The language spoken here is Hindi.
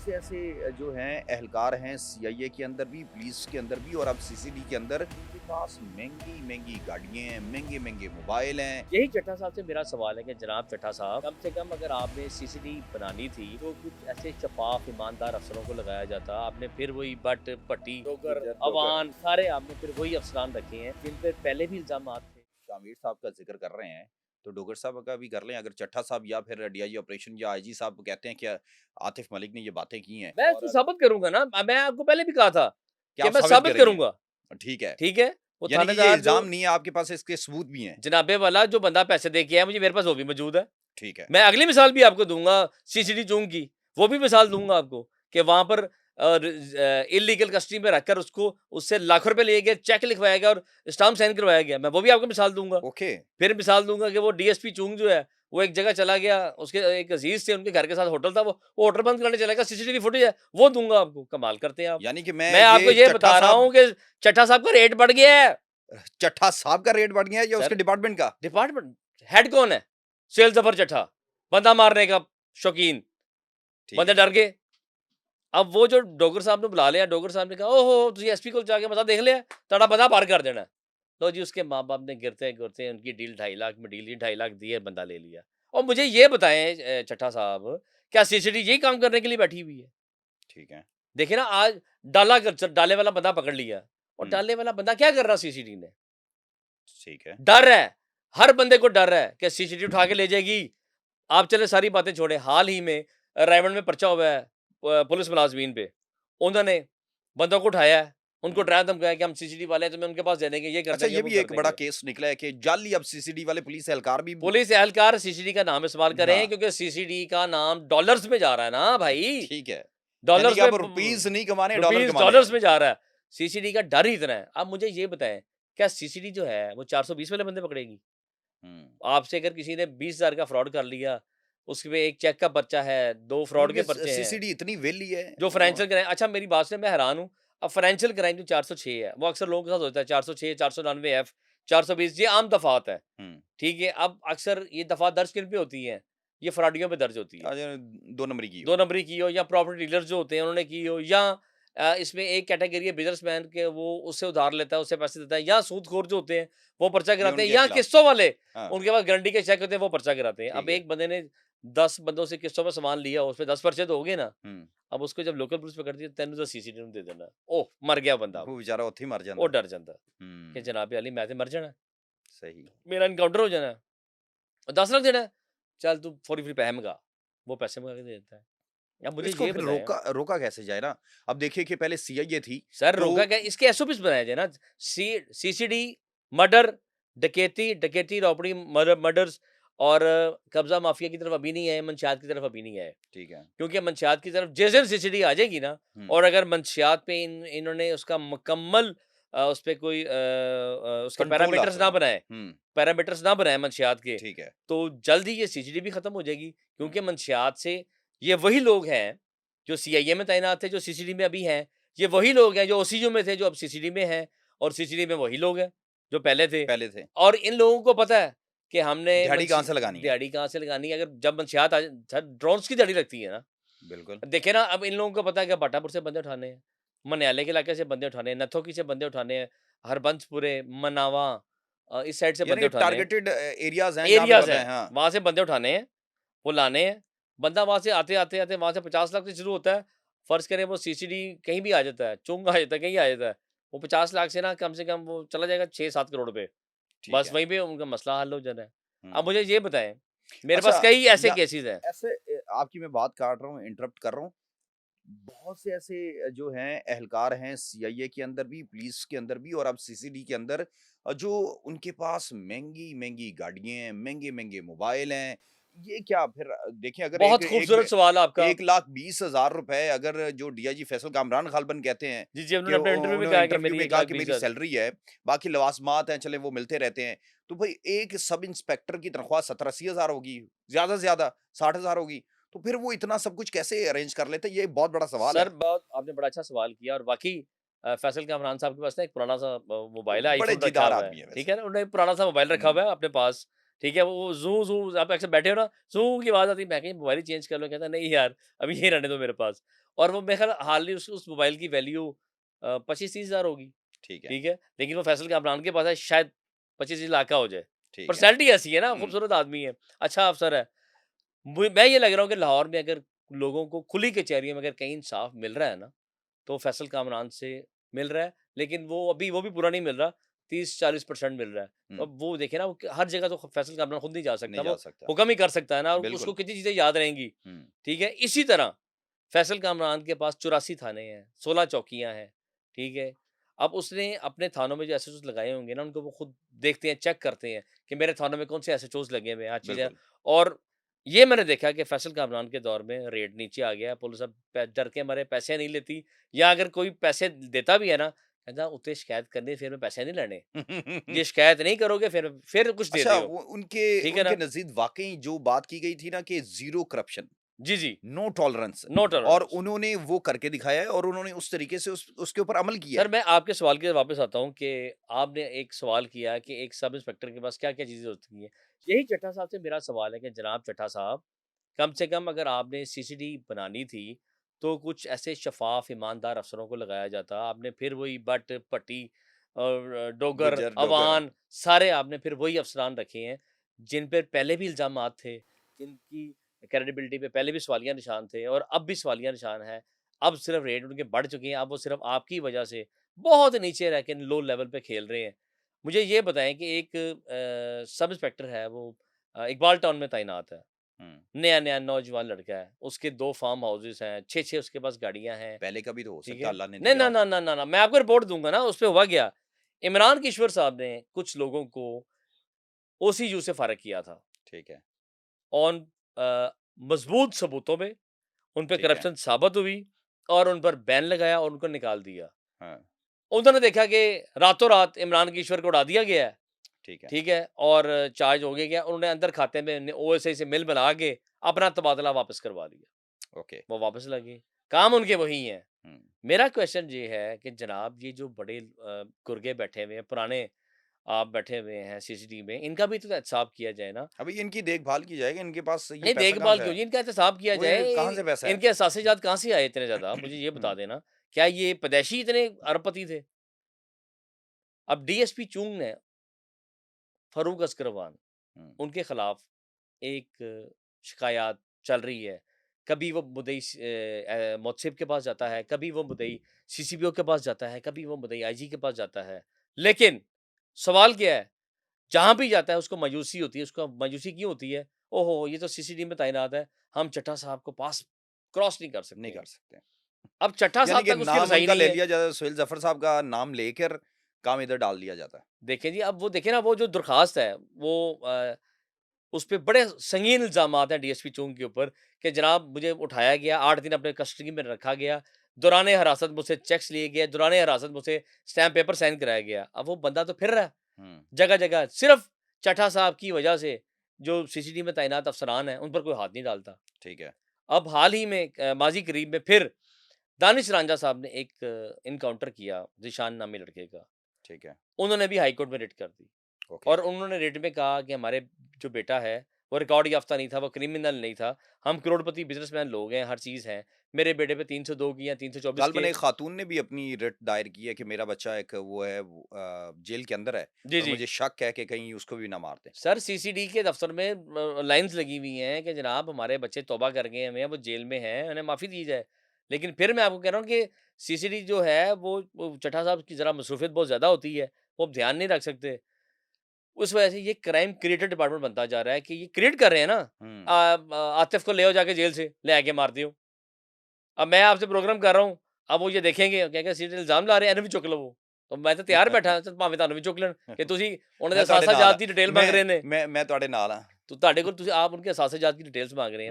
से ऐसे जो हैं एहलकार हैं सीआईए के अंदर भी, पुलिस के अंदर भी और अब सीसीडी के अंदर, जिनके पास महंगी-महंगी गाड़ियाँ हैं, महंगे-महंगे मोबाइल हैं। यही चड्ढा साहब से मेरा सवाल है कि जनाब चड्ढा साहब, कम से कम अगर आपने सीसीडी बनानी थी तो कुछ ऐसे शफाफ ईमानदार अफसरों को लगाया जाता। आपने फिर वही भट्ट, भट्टी, अवान सारे आपने फिर वही अफसरान रखे हैं जिन पे पहले भी इल्जामात थे। शामिर साहब का जिक्र कर रहे हैं, तो डोगर साहब का भी कर लें। अगर चट्टा साहब या फिर डीआईजी ऑपरेशन या आईजी साहब कहते हैं कि आतिफ मलिक ने ये बातें की हैं मैं और उसको साबित करूंगा ना, मैं आपको पहले भी कहा था क्या कि आप मैं साबित साबित करेंगे? करूंगा। ठीक है, ठीक है, वो यानी कि ये थानेदार जो इल्जाम नहीं है, आपके पास इसके सबूत भी हैं। जनाबे वाला जो बंदा पैसे दे के आया, मुझे मेरे पास वो भी मौजूद है। ठीक है, मैं अगली मिसाल भी आपको दूंगा सीसीडी चोंग की, वो भी मिसाल दूंगा आपको कि वहां पर इलीगल कस्टडी में रखकर उसको उससे लाखों रुपए लिए गए, चेक लिखवाया गया और स्टाम्प साइन करवाया गया। मैं वो भी आपको मिसाल दूंगा। ओके, फिर मिसाल दूंगा कि वो डीएसपी चुंग जो है वो एक जगह चला गया, उसके एक अजीज थे, उनके घर के साथ होटल था, वो होटल बंद करने चला गया, सीसीटीवी फुटेज है, वो दूंगा आपको। कमाल करते हैं आप। यानी कि मैं मैं आपको ये ये चट्टा बता रहा साहब हूँ कि चट्टा साहब का रेट बढ़ गया है। चट्टा साहब का रेट बढ़ गया है या उसके सर डिपार्टमेंट का? डिपार्टमेंट हेड कौन है? सेल जफर चट्टा, बंदा मारने का शौकीन। ठीक बंदे है, डर गए। अब वो जो डोगर साहब ने बुला लिया, डोगर साहब ने कहा ओहो तुझे एसपी को जाके मसा देख लिया, तड़ा बंदा पार कर देना है। तो जी उसके माँ बाप ने गिरते गिरते उनकी डील 2.5 लाख में डील 2.5 लाख दिए, बंदा ले लिया। और मुझे ये बताएं चट्टा साहब, क्या सीसीडी यही काम करने के लिए बैठी हुई है? ठीक है। देखिए ना, आज डाले वाला बंदा पकड़ लिया, और हुँ, डाले वाला बंदा क्या कर रहा सीसीडी ने? ठीक है। डर है। हर बंदे को डर है कि सीसीडी उठा के ले जाएगी। आप चले सारी बातें छोड़े, हाल ही में रायगढ़ में पर्चा हुआ है पुलिस मुलाजमीन पे। उन्होंने बंदों को उठाया है, उनको हुँ। डराया धमकाया कि हम सीसीडी वाले हैं, तुम्हें उनके पास दे देंगे, ये कर अच्छा, देंगे, ये वो भी कर एक बड़ा देंगे। केस निकला है कि जाली अब सीसीडी वाले पुलिस एहलकार भी पुलिस एहलकार सीसीडी का नाम इस्तेमाल कर रहे हैं हाँ, क्योंकि सीसीडी का नाम डॉलर्स में जा रहा है ना भाई। ठीक है। यानी कि डॉलर्स में अब रुपीज़ नहीं कमाने, डॉलर रुपीस कमाने डॉलर्स हैं। में जा रहा है। सीसीडी का डर ही इतना है। अब मुझे ये बताएं, क्या सीसीडी जो है वो 420 वाले बंदे पकड़ेगी? हुँ। आपसे अगर किसी ने 20,000 का फ्रॉड कर लिया, उसमें एक चेक का पर्चा है, 2 फ्रॉड के क्योंकि स पर्चे हैं, सीसीडी इतनी वेली है जो फाइनेंशियल क्राइम। अच्छा मेरी बात से मैं हैरान हूँ, अब फाइनेंशियल क्राइम जो 406 है, वो अक्सर लोगों के साथ होता है, 406, 499 एफ, 420, ये आम दफ़ात है, हुँ। ठीक है? अब अक्सर ये दफ़ा दर्ज किन पे होती हैं? ये फ्रॉडियों पे दर्ज होती है। 2 नंबरी की 2 हो। नंबरी की हो या प्रॉपर्टी डीलर्स जो होते हैं उन्होंने की हो, या इसमें एक कैटेगरी है बिजनेसमैन के, वो उससे उधार लेता है, उससे पैसे देता है, या सूदखोर जो होते हैं वो पर्चा ये गिराते हैं, उनके या खिलाफ। किस्तों वाले, हाँ, उनके पास गारंटी के चेक होते हैं, वो पर्चा गिराते हैं। ठीक अब है। एक बंदे ने 10 बंदों से किस्तों में सामान लिया, उसपे 10 पर्चे तो हो गए ना। हुँ। अब उसको जब लोकल पुलिस पकड़ती है, तेन तो सीसीटीवी में दे देना, ओह मर गया बंदा, वो बेचारा उत्थे ही मर वो जांदा। डर जाता कि हुँ, जनाब अली मैं तो मर जाना, सही। मेरा इनकाउंटर हो जाना है, और 10 लाख देना है, चल तू फौरी फ्री पैसे मंगा, वो पैसे मंगा के दे देता है। अब तो मुझे इसको ये फिर बताएं, रोका रोका कैसे जाए ना? अब देखिए कि पहले सीआईए थी, सर तो रोका क्या, इसके एसओपीस बनाए जाए ना। सीसीडी, मर्डर, डकैती, रॉबरी, मर्डर्स, और कब्जा माफिया की तरफ अभी नहीं आए, मंशियात की तरफ अभी नहीं आए। ठीक है। क्योंकि मंशियात की तरफ जैसे सीसीडी आ जाएगी ना, हुँ, और अगर मंशियात पे इन्होंने उसका मुकम्मल उस पे कोई उसके कंट्रोल पैरामीटर्स हासिल ना हो। बनाए, हुँ, मंशियात के, ठीक है। तो जल्द ही ये सीसीडी भी खत्म हो जाएगी। हुँ, क्योंकि मंशियात से ये वही लोग हैं जो सीआईए में तैनात थे, जो सीसीडी में अभी हैं। ये वही लोग हैं जो ओसीयू में थे, जो अब सीसीडी में हैं, और सीसीडी में वही लोग हैं जो पहले थे। पहले थे। और इन लोगों को पता है कि हमने दिहाड़ी कहाँ से लगानी है? दिहाड़ी कहाँ से लगानी है। अगर जब मंशियात आ सर ड्रोन्स की दिहाड़ी लगती है ना। बिल्कुल। देखिए ना, अब इन लोगों को पता है कि भाटापुर से बंदे उठाने हैं, मनियाले के इलाके से बंदे उठाने हैं, नथोकी से बंदे उठाने हैं, हरबंसपुरे, मनावा, इस साइड से बंदे यानी उठाने हैं। टारगेटेड एरियाज़ हैं जहाँ पे एरियाज़ पता है, हैं, हाँ। वहाँ से बंदे उठाने हैं, वो लाने हैं। बंदा वहाँ से आते-आते वहाँ से 50 लाख से शुरू होता है। फ़र्ज़ करें वो सीसीडी कहीं भी आ जाता है, चुंग आ जाता है, कहीं आ जाता है। वो 50 लाख से कम वो चला जाएगा 6-7 करोड़ पे। ठीक बस है। वहीं पे उनका मसला हल हो जाना है। अब हुँ। मुझे ये बताएँ, मेरे अच्छा, पास कई ऐसे या केसेज़ हैं। ऐसे आपकी मैं बात काट रहा हूँ, इंटरप्ट कर रहा हूँ। बहुत से ऐसे जो हैं एहलकार हैं सीआईए के अंदर भी, पुलिस के अंदर भी और अब सीसीडी के अंदर, जो उनके पास महँगी-महँगी गाड़ियाँ हैं, महँगे-महँगे मोबाइल हैं। ये क्या फिर देखिए, अगर एक बहुत एक खूबसूरत सवाल आपका। 1,20,000 रुपए अगर जो डीआईजी फैसल कामरान खालबन कहते हैं जी, जी, कि उन्होंने अपने इंटरव्यू में उन्होंने कहा है कि इंटरव्यू मेरी में 1 कहा लाख कि 20 मेरी हज़ार। सैलरी है, बाकी लवाज़मात हैं, चले वो मिलते रहते हैं। तो भई एक सब इंस्पेक्टर की तनख्वाह 70-80,000 होगी, ज़्यादा से ज़्यादा 60,000 होगी। तो फिर वो इतना सब कुछ कैसे अरेंज कर लेते हैं? ये बहुत बड़ा सवाल सर है। बहुत आपने बड़ा अच्छा सवाल किया, और वाक़ई फैसल कामरान साहब के पास ना एक पुराना सा वो मोबाइल है, बड़े आईफ़ोन रखा दीदार हुआ है, आदमी है ठीक वैसे। है ना? उन्होंने एक पुराना सा मोबाइल रखा हुँ, हुआ है अपने पास। ठीक है? वो ज़ू ज़ू आप अक्सर बैठे हो ना, ज़ू की आवाज़ आती है, मैं कहा मोबाइल ही चेंज कर लो, कहता है नहीं यार अभी ये रहने दो मेरे पास। और वो मेरे ख्याल हाल ही उस मोबाइल की वैल्यू 25-30 हज़ार होगी, ठीक है, ठीक है? लेकिन वो फैसल कामरान के पास है शायद 25 लाख का हो जाए। ठीक है। पर्सनैलिटी ऐसी है ना, हुँ, खूबसूरत आदमी है, अच्छा अफ़सर है। मैं ये लग रहा हूँ कि लाहौर में अगर लोगों को खुली कचहरियों में अगर कहीं इंसाफ मिल रहा है ना, तो फैसल कामरान से मिल रहा है, लेकिन वो भी पूरा नहीं मिल रहा, 30-40% मिल रहा है। हुँ, अब वो देखिए ना, वो हर जगह तो फैसल कामरान खुद नहीं जा सकता, नहीं जा वो सकता। हुक्म ही कर सकता है ना, और उसको बिल्कुल। कितनी चीज़ें याद रहेंगी, हुँ, ठीक है? इसी तरह फैसल कामरान के पास 84 थाने हैं, 16 चौकियाँ हैं, ठीक है? अब उसने अपने थानों में जो एसएचओज़ लगाए होंगे ना, उनको वो खुद देखते हैं, चेक करते हैं कि मेरे थानों में कौन से एसएचओज़ लगे हुए हैं, हर चीज़ है। बिल्कुल। और ये मैंने देखा कि फैसल कामरान के दौर में रेट नीचे आ गया है, पुलिस अब डर के मारे पैसे नहीं लेती, या अगर कोई पैसे देता भी है ना, कहता उत्ते शिकायत करनी फिर मैं पैसे नहीं लेने, ये शिकायत नहीं करोगे फिर कुछ दे अच्छा, दियो, वो उनके ठीक है उनके ना? नज़दीक वाक़ई जो बात की गई थी ना कि ज़ीरो करप्शन, जी, जी, नो टॉलरेंस, नो और टॉलरेंस। उन्होंने वो करके दिखाया है और उन्होंने उस तरीके से उसके ऊपर अमल किया सर, है। मैं आपके सवाल की तरफ वापस आता हूँ कि आपने एक सवाल किया कि एक सब इंस्पेक्टर के पास क्या-क्या चीज़ें होती हैं। यही चड्ढा साहब से मेरा सवाल है कि जनाब चड्ढा साहब, कम से कम अगर आपने सीसीडी बनानी थी, तो कुछ ऐसे शफ़ाफ़ ईमानदार अफ़सरों को लगाया जाता। आपने फिर वही भट्ट, भट्टी और डोगर, गुज्जर, डोगर। अवान, सारे आपने फिर वही अफ़सरान रखे हैं, जिन पे पहले भी इल्ज़ामात थे, जिनकी क्रेडिबिलिटी पे पहले भी सवालिया निशान थे और अब भी सवालिया निशान है। अब सिर्फ़ रेट उनके बढ़ चुके हैं, अब वो सिर्फ़ आपकी वजह से बहुत नीचे रह के लो लेवल पे खेल रहे हैं। मुझे ये बताएँ कि एक सब इंस्पेक्टर है, वो इकबाल टाउन में तैनात है। हुँ, नया-नया नौजवान लड़का है, उसके 2 फार्म हाउसेज़ हैं, 6-6 उसके पास गाड़ियाँ हैं, पहले का भी तो हो ठीक सकता है है? अल्लाह ने नहीं, दिया ना, हो। ना, ना, ना, ना, मैं आपको रिपोर्ट दूँगा ना, उसपे हुआ क्या? इमरान किश्वर साहब ने कुछ लोगों को ओसीयू से फ़ारिग किया था ठीक है, ऑन मज़बूत सबूतों पे, उन पे ठीक है। करप्शन साबित हुई और उन पर बैन लगाया और उनको निकाल दिया। हाँ, उन्होंने देखा कि रातों-रात इमरान किश्वर को उड़ा दिया गया है, ठीक है। ठीक है? और चार्ज हो गया, उन्होंने अंदर खाते में ओएसआई से मिल बना के अपना तबादला वापस करवा लिया। ओके। वो वापस लगे, काम उनके वही हैं। हुँ। मेरा क्वेश्चन ये है कि जनाब ये जो बड़े गुर्गे बैठे हुए हैं, पुराने आप बैठे हुए हैं सीसीटीवी में, इनका भी तो एहतसाब किया जाए ना। अभी इनकी देखभाल की जाएगी, इनके पास ये नहीं, पैसा कहाँ देखभाल से क्यों है? जी, इनका एहतसाब किया वो जाए। ये कहाँ से पैसा है? इनके असासे-जात कहाँ से आए इतने ज़्यादा? मुझे ये हुँ, बता देना। क्या ये पैदाइशी इतने अरबपति थे? अब डीएसपी चुंग ने फ़ारूक अस्करवान, हुँ, उनके खिलाफ एक शिकायत चल रही है। कभी वो मुद्दई मुहतसिब के पास जाता है, कभी वो मुद्दई सीसीपीओ के पास जाता है, कभी वो मुद्दई आईजी के पास जाता है। लेकिन सवाल क्या है? जहाँ भी जाता है उसको मायूसी होती है, उसको मायूसी क्यों होती है? ओहो! ये तो सीसीटीवी में तैनात है, हम चड्ढा साहब को पास क्रॉस नहीं कर नहीं सकते कर हैं। सकते। अब चड्ढा यानी साहब कि तक उसकी नाम रसाई उनका नहीं ले है। लिया जाता, सुहेल ज़फ़र साहब का नाम लेकर काम इधर डाल दिया जाता है। देखें जी, अब वो देखिए ना, वो जो दरख़्वास्त है, वो उसपे बड़े संगीन इल्ज़ामात हैं डीएसपी चुंग के ऊपर कि जनाब मुझे उठाया गया, 8 दिन अपने कस्टडी में रखा गया, दौरान हिरासत मुझसे चेक्स लिए गए, दौरान हिरासत मुझसे स्टैम्प पेपर साइन कराया गया। अब वो बंदा तो फिर रहा है, हुँ, जगह-जगह, सिर्फ़ चड्ढा साहब की वजह से जो सीसीटीवी में तैनात अफ़सरान हैं, उन पर कोई हाथ नहीं डालता। ठीक है, अब हाल ही में माज़ी करीब में फिर दानिश रांझा साहब ने एक एनकाउंटर किया ज़ीशान नामी लड़के का। ठीक है। उन्होंने भी हाई कोर्ट में रिट कर दी ओके, और उन्होंने रिट में कहा कि हमारे जो बेटा है, वो रिकॉर्ड याफ़्ता नहीं था, वो क्रिमिनल नहीं था। हम करोड़पति बिज़नेसमैन लोग हैं, हर चीज़ है। मेरे बेटे पे 302 की या 324 ग़ालिबन के। एक ख़ातून ने भी अपनी रिट दायर की है कि मेरा बच्चा एक वो है, जेल के अंदर है जी, और जी। मुझे शक है कि कहीं उसको भी ना मार दें। सर, सीसीडी के दफ़्तर में लाइन्स लगी हुई हैं कि जनाब हमारे बच्चे तौबा कर गए हैं, वो जेल में हैं, उन्हें माफ़ी दी जाए। लेकिन फिर मैं आपको कह रहा हूँ कि सीसीडी जो है वो चड्ढा साहब की ज़रा मसरूफ़ियत बहुत ज़्यादा होती है, वो अब ध्यान नहीं रख सकते। उस वजह से ये क्राइम क्रिएटर डिपार्टमेंट बनता जा रहा है कि ये क्रिएट कर रहे हैं ना। हुँ, आतिफ़ को ले आओ जाके जेल से, ले आके मार दियो। अब मैं आपसे प्रोग्राम कर रहा हूँ, अब वो ये देखेंगे, कहेंगे सीधे इल्ज़ाम ला रहे हैं, इन्हें भी चुक लो वो। तो मैं तो तैयार बैठा ਤੇ ਭਾਵੇਂ ਤੁਹਾਨੂੰ ਵੀ ਚੁੱਕ ਲੈਣ ਕਿ ਤੁਸੀਂ ਉਹਨਾਂ ਦੇ मैं ਤੁਹਾਡੇ ਅਸਾਸਾ ਨਾਲ ਜਾਤ ਹਾਂ, ਦੀ डिटेल मांग रहे ने। ਮੈਂ ਤੁਹਾਡੇ ਨਾਲ ਹਾਂ। तो ਤੁਹਾਡੇ ਕੋਲ ਤੁਸੀਂ आप उनके असासे जात की डिटेल्स मांग रहे हैं।